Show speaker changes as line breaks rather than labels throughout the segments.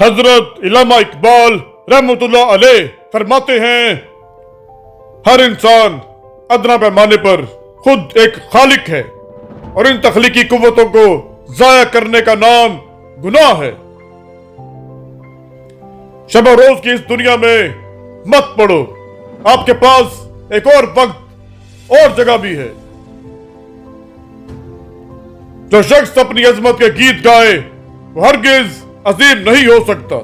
حضرت علامہ اقبال رحمۃ اللہ علیہ فرماتے ہیں، ہر انسان ادنا پیمانے پر خود ایک خالق ہے اور ان تخلیقی قوتوں کو ضائع کرنے کا نام گناہ ہے۔ شب و روز کی اس دنیا میں مت پڑو، آپ کے پاس ایک اور وقت اور جگہ بھی ہے۔ جو شخص اپنی عظمت کے گیت گائے وہ ہرگز عظیم نہیں ہو سکتا۔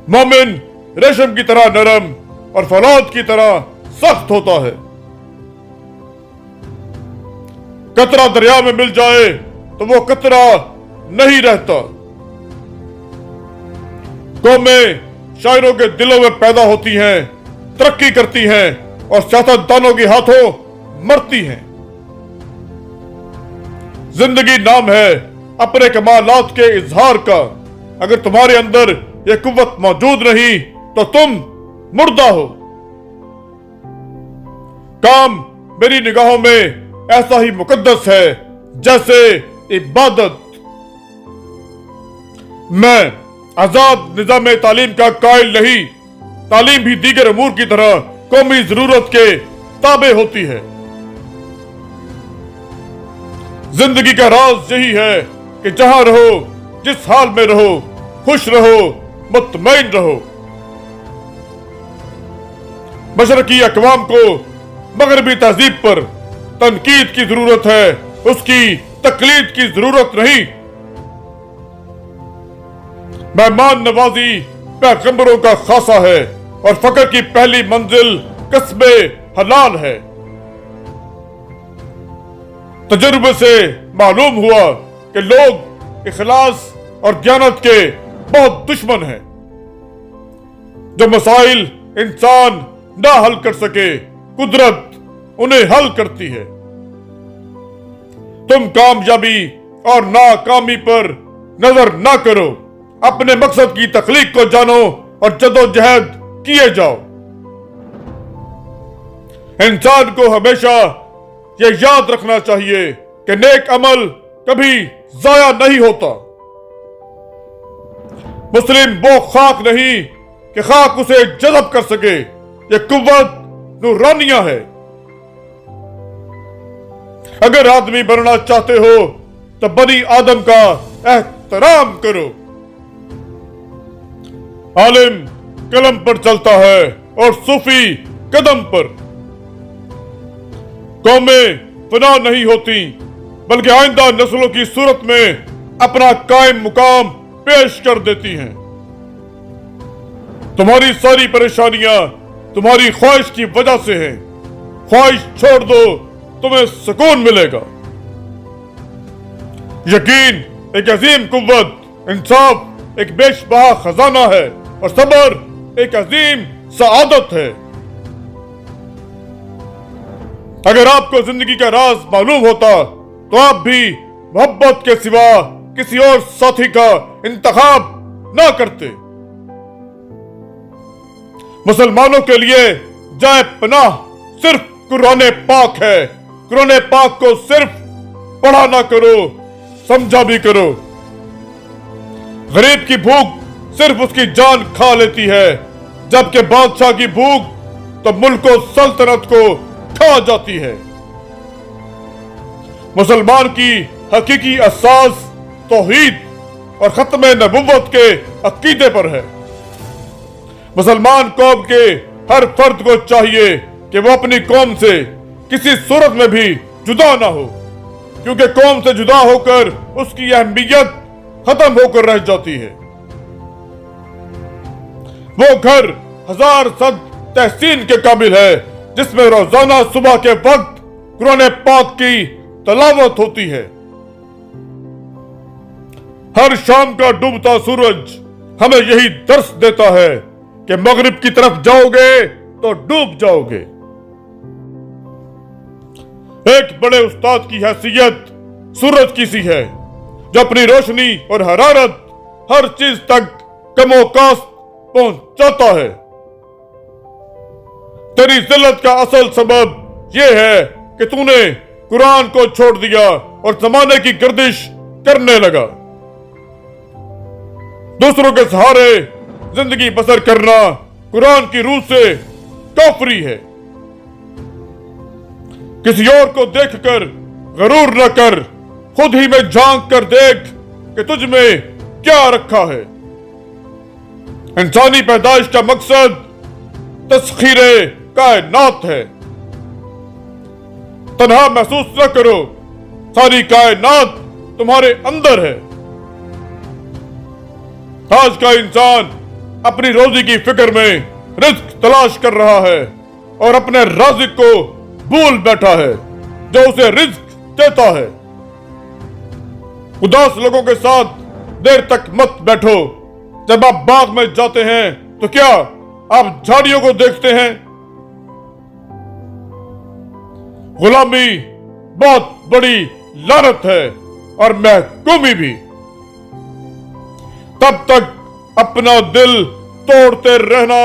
مومن ریشم کی طرح نرم اور فولاد کی طرح سخت ہوتا ہے۔ قطرہ دریا میں مل جائے تو وہ قطرہ نہیں رہتا۔ قومیں شاعروں کے دلوں میں پیدا ہوتی ہیں، ترقی کرتی ہیں اور سیاستدانوں کے ہاتھوں مرتی ہیں۔ زندگی نام ہے اپنے کمالات کے اظہار کا۔ اگر تمہارے اندر یہ قوت موجود نہیں تو تم مردہ ہو۔ کام میری نگاہوں میں ایسا ہی مقدس ہے جیسے عبادت۔ میں آزاد نظام تعلیم کا قائل نہیں۔ تعلیم بھی دیگر امور کی طرح قومی ضرورت کے تابع ہوتی ہے۔ زندگی کا راز یہی ہے کہ جہاں رہو، جس حال میں رہو، خوش رہو، مطمئن رہو۔ مشرقی اقوام کو مغربی تہذیب پر تنقید کی ضرورت ہے، اس کی تقلید کی ضرورت نہیں۔ مہمان نوازی پیغمبروں کا خاصہ ہے اور فقر کی پہلی منزل کسب حلال ہے۔ تجربے سے معلوم ہوا کہ لوگ اخلاص اور دیانت کے بہت دشمن ہیں۔ جو مسائل انسان نہ حل کر سکے قدرت انہیں حل کرتی ہے۔ تم کامیابی اور ناکامی پر نظر نہ کرو، اپنے مقصد کی تخلیق کو جانو اور جدوجہد کیے جاؤ۔ انسان کو ہمیشہ یہ یاد رکھنا چاہیے کہ نیک عمل کبھی ضائع نہیں ہوتا۔ مسلم وہ خاک نہیں کہ خاک اسے جذب کر سکے، یہ قوت نورانیہ ہے۔ اگر آدمی بننا چاہتے ہو تو بنی آدم کا احترام کرو۔ عالم قلم پر چلتا ہے اور صوفی قدم پر۔ قومیں فنا نہیں ہوتی بلکہ آئندہ نسلوں کی صورت میں اپنا قائم مقام پیش کر دیتی ہیں۔ تمہاری ساری پریشانیاں تمہاری خواہش کی وجہ سے ہیں۔ خواہش چھوڑ دو، تمہیں سکون ملے گا۔ یقین ایک عظیم قوت، انصاف ایک بیش بہا خزانہ ہے اور صبر ایک عظیم سعادت ہے۔ اگر آپ کو زندگی کا راز معلوم ہوتا تو آپ بھی محبت کے سوا کسی اور ساتھی کا انتخاب نہ کرتے۔ مسلمانوں کے لیے جائے پناہ صرف قرآن پاک ہے۔ قرآن پاک کو صرف پڑھا نہ کرو، سمجھا بھی کرو۔ غریب کی بھوک صرف اس کی جان کھا لیتی ہے، جبکہ بادشاہ کی بھوک تو ملک و سلطنت کو کھا جاتی ہے۔ مسلمان کی حقیقی اساس توحید اور ختم نبوت کے عقیدے پر ہے۔ مسلمان قوم کے ہر فرد کو چاہیے کہ وہ اپنی قوم سے کسی صورت میں بھی جدا نہ ہو، کیونکہ قوم سے جدا ہو کر اس کی اہمیت ختم ہو کر رہ جاتی ہے۔ وہ گھر ہزار صد تحسین کے قابل ہے جس میں روزانہ صبح کے وقت قرآن پاک کی تلاوت ہوتی ہے۔ ہر شام کا ڈوبتا سورج ہمیں یہی درس دیتا ہے کہ مغرب کی طرف جاؤ گے تو ڈوب جاؤ گے۔ ایک بڑے استاد کی حیثیت سورج کی سی ہے جو اپنی روشنی اور حرارت ہر چیز تک کم و کاست پہنچاتا ہے۔ تیری ذلت کا اصل سبب یہ ہے کہ تو نے قرآن کو چھوڑ دیا اور زمانے کی گردش کرنے لگا۔ दूसरों के सहारे जिंदगी बसर करना कुरान की रूह से काफरी है। किसी और को देखकर गरूर न कर, खुद ही में झांक कर देख कि तुझ में क्या रखा है। इंसानी पैदाइश का मकसद तस्खीरे कायनात है। तन्हा महसूस न करो, सारी कायनात तुम्हारे अंदर है। आज का इंसान अपनी रोजी की फिक्र में रिस्क तलाश कर रहा है और अपने राज़िक को भूल बैठा है जो उसे रिस्क देता है। उदास लोगों के साथ देर तक मत बैठो। जब आप बाग में जाते हैं तो क्या आप झाड़ियों को देखते हैं? गुलामी बहुत बड़ी लानत है और महकूमी भी। तब तक अपना दिल तोड़ते रहना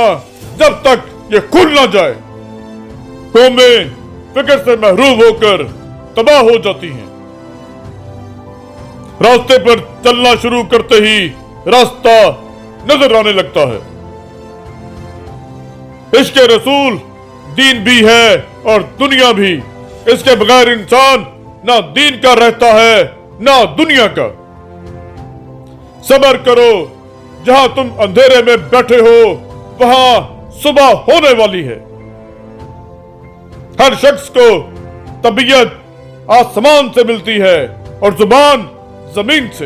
जब तक ये खुल ना जाए। कौमें फिक्र से महरूम होकर तबाह हो जाती हैं। रास्ते पर चलना शुरू करते ही रास्ता नजर आने लगता है। इश्क रसूल दीन भी है और दुनिया भी। इसके बगैर इंसान ना दीन का रहता है ना दुनिया का। सब्र करो, जहां तुम अंधेरे में बैठे हो वहां सुबह होने वाली है। हर शख्स को तबीयत आसमान से मिलती है और जुबान जमीन से।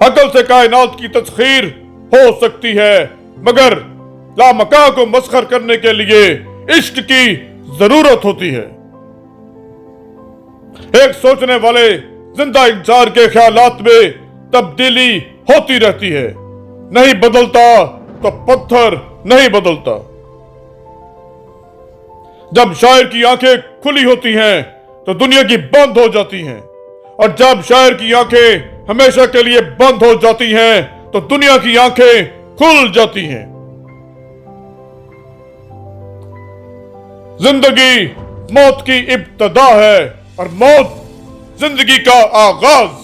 अकल से कायनात की तस्खीर हो सकती है, मगर लामका को मस्खर करने के लिए इश्क की जरूरत होती है। एक सोचने वाले जिंदा इंसान के ख्यालात में तब्दीली होती रहती है। नहीं बदलता तो पत्थर नहीं बदलता। जब शायर की आंखें खुली होती हैं तो दुनिया की बंद हो जाती हैं, और जब शायर की आंखें हमेशा के लिए बंद हो जाती हैं तो दुनिया की आंखें खुल जाती हैं। जिंदगी मौत की इब्तदा है और मौत जिंदगी का आगाज।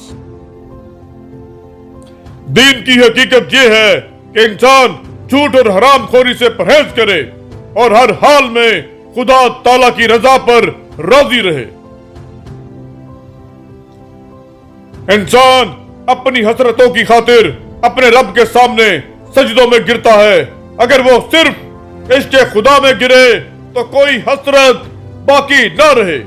दीन की हकीकत यह है कि इंसान झूठ और हरामखोरी से परहेज करे और हर हाल में खुदा ताला की रजा पर राजी रहे। इंसान अपनी हसरतों की खातिर अपने रब के सामने सजदों में गिरता है। अगर वो सिर्फ इश्क खुदा में गिरे तो कोई हसरत बाकी ना रहे।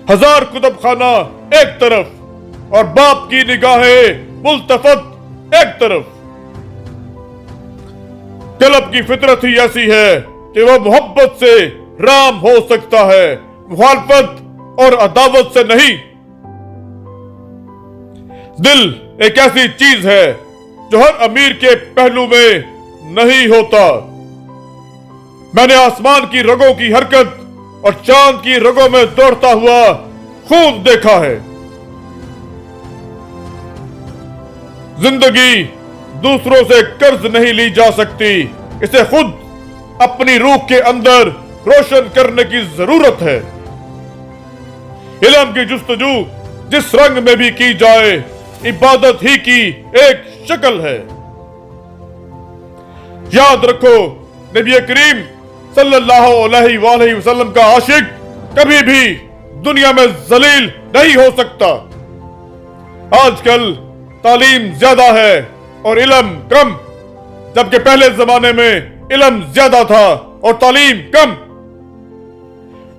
हजार कुतुब खाना एक तरफ और बाप की निगाहें मुल्तफत एक तरफ। कलब की फितरत ही ऐसी है कि वह मोहब्बत से राम हो सकता है, मुखालफत और अदावत से नहीं। दिल एक ऐसी चीज है जो हर अमीर के पहलू में नहीं होता। मैंने आसमान की रगों की हरकत और चांद की रगों में दौड़ता हुआ खूब देखा है। जिंदगी दूसरों से कर्ज नहीं ली जा सकती, इसे खुद अपनी रूह के अंदर रोशन करने की जरूरत है। इल्म की जुस्तजू जिस रंग में भी की जाए, इबादत ही की एक शक्ल है। याद रखो, नबी करीम सल्लल्लाहु अलैहि वसल्लम का आशिक कभी भी दुनिया में जलील नहीं हो सकता। आजकल तालीम ज्यादा है और इल्म कम, जबकि पहले जमाने में इल्म ज्यादा था और तालीम कम।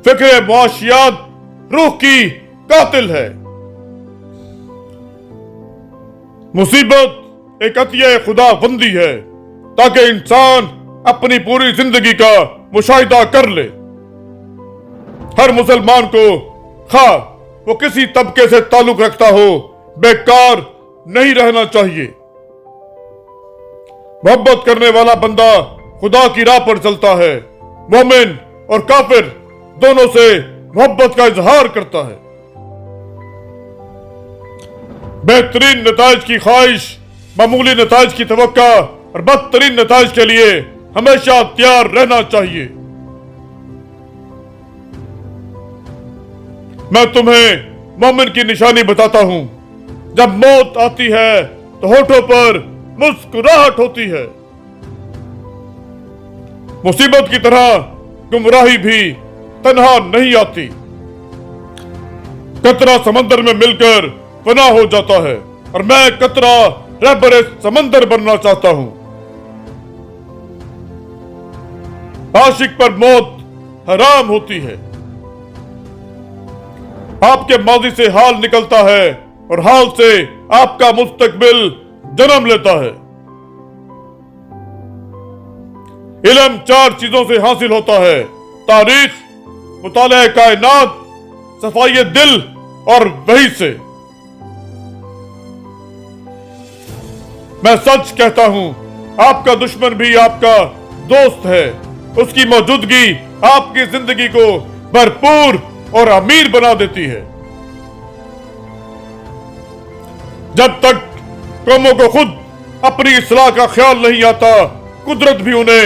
फिक्र मुआशियात रूह की कातिल है। मुसीबत एक अतिया खुदा बंदी है ताकि इंसान अपनी पूरी जिंदगी का मुशाहिदा कर ले। हर मुसलमान को, खा वो किसी तबके से ताल्लुक रखता हो, बेकार नहीं रहना चाहिए। मोहब्बत करने वाला बंदा खुदा की राह पर चलता है। मोमिन और काफिर दोनों से मोहब्बत का इजहार करता है। बेहतरीन नताइज की ख्वाहिश मामूली नताइज की तवक्का और बदतरीन नताइज के लिए हमेशा तैयार रहना चाहिए। मैं तुम्हें मोमिन की निशानी बताता हूं। जब मौत आती है तो होठों पर मुस्कुराहट होती है। मुसीबत की तरह गुमराही भी तन्हा नहीं आती। कतरा समंदर में मिलकर फना हो जाता है और मैं कतरा रहबरे समंदर बनना चाहता हूं। आशिक पर मौत हराम होती है। आपके माजी से हाल निकलता है और हाल से आपका मुस्तकबिल जन्म लेता है। इल्म 4 चीजों से हासिल होता है: तारीख, मुताले कायनात, सफाई दिल और वही से। मैं सच कहता हूं, आपका दुश्मन भी आपका दोस्त है। उसकी मौजूदगी आपकी जिंदगी को भरपूर और अमीर बना देती है। जब तक कौमों को खुद अपनी इस्लाह का ख्याल नहीं आता, कुदरत भी उन्हें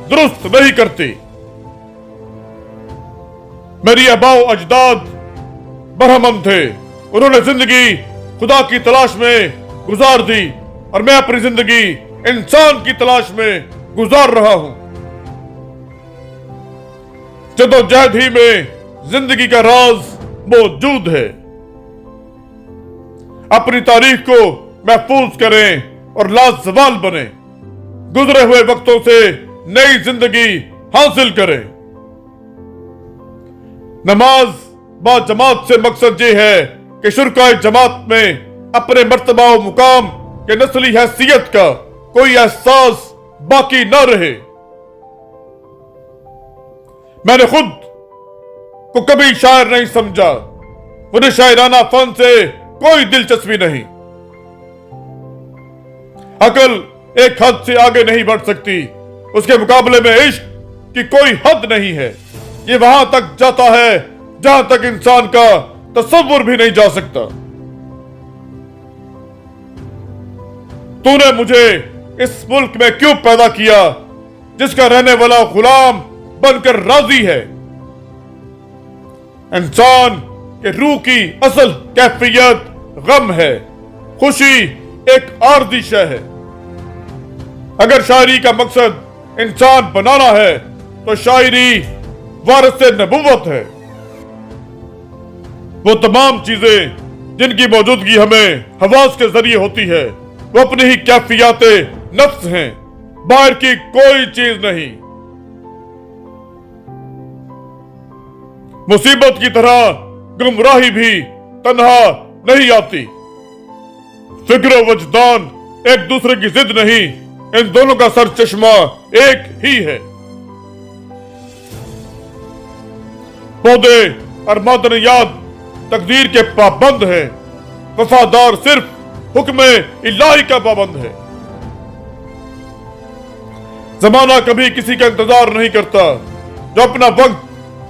दुरुस्त नहीं करती। मेरी आबाओ अजदाद बरहमन थे। उन्होंने जिंदगी खुदा की तलाश में गुजार दी और मैं अपनी जिंदगी इंसान की तलाश में गुजार रहा हूं। जदोजहद ही में जिंदगी का राज मौजूद है। अपनी तारीख को महफूज करें और लाजवाल बने। गुजरे हुए वक्तों से नई जिंदगी हासिल करें। नमाज बा जमात से मकसद ये है कि शुरकाए जमात में अपने मर्तबा व मुकाम के नस्ली हैसियत का कोई एहसास बाकी न रहे। मैंने खुद को कभी शायर नहीं समझा। मुझे शायराना फन से कोई दिलचस्पी नहीं। अकल एक हद से आगे नहीं बढ़ सकती, उसके मुकाबले में इश्क की कोई हद नहीं है। ये वहां तक जाता है जहां तक इंसान का तसव्वुर भी नहीं जा सकता। तूने मुझे इस मुल्क में क्यों पैदा किया जिसका रहने वाला गुलाम बनकर राजी है? इंसान के रूह की असल कैफियत गम है, खुशी एक आर्जी शय है। अगर शायरी का मकसद इंसान बनाना है तो शायरी वारिस नबुव्वत है। वो तमाम चीजें जिनकी मौजूदगी हमें हवास के जरिए होती है, वो अपनी ही कैफियत नफ्स हैं, बाहर की कोई चीज नहीं। मुसीबत की तरह गुमराही भी तन्हा नहीं आती। फिक्र वजदान एक दूसरे की जिद नहीं, इन दोनों का सर चश्मा एक ही है। पौधे और मादनियात तकदीर के पाबंद हैं, वफादार सिर्फ हुक्म इलाही का पाबंद है। जमाना कभी किसी का इंतजार नहीं करता। जो अपना वक्त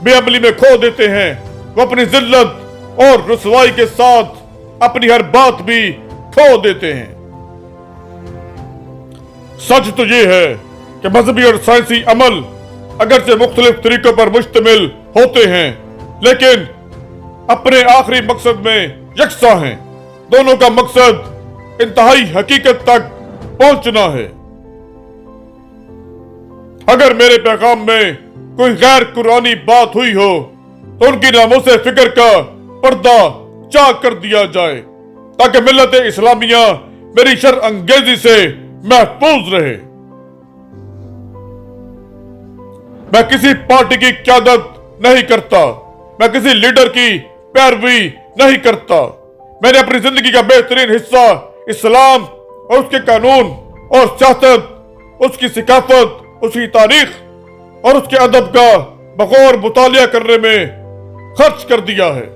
बेअमली में खो देते हैं, वो अपनी जिल्लत और रुसवाई के साथ अपनी हर बात भी खो देते हैं। सच तो ये है कि मजहबी और साइंसी अमल अगरचे मुख्तलिफ तरीकों पर मुश्तमिल होते हैं, लेकिन अपने आखिरी मकसद में यकसा हैं। दोनों का मकसद इंतहाई हकीकत तक पहुंचना है। अगर मेरे पैगाम में कोई गैर कुरानी बात हुई हो तो उनकी नामों से फिक्र का पर्दा चाक कर दिया जाए, ताकि मिल्लत इस्लामिया मेरी शर अंगेजी से महफूज रहे। मैं किसी पार्टी की क़यादत नहीं करता, मैं किसी लीडर की पैरवी नहीं करता। मैंने अपनी जिंदगी का बेहतरीन हिस्सा इस्लाम और उसके कानून और सियासत, उसकी सिकाफत, उसकी तारीख और उसके अदब का बगौर मुतालिया करने में खर्च कर दिया है।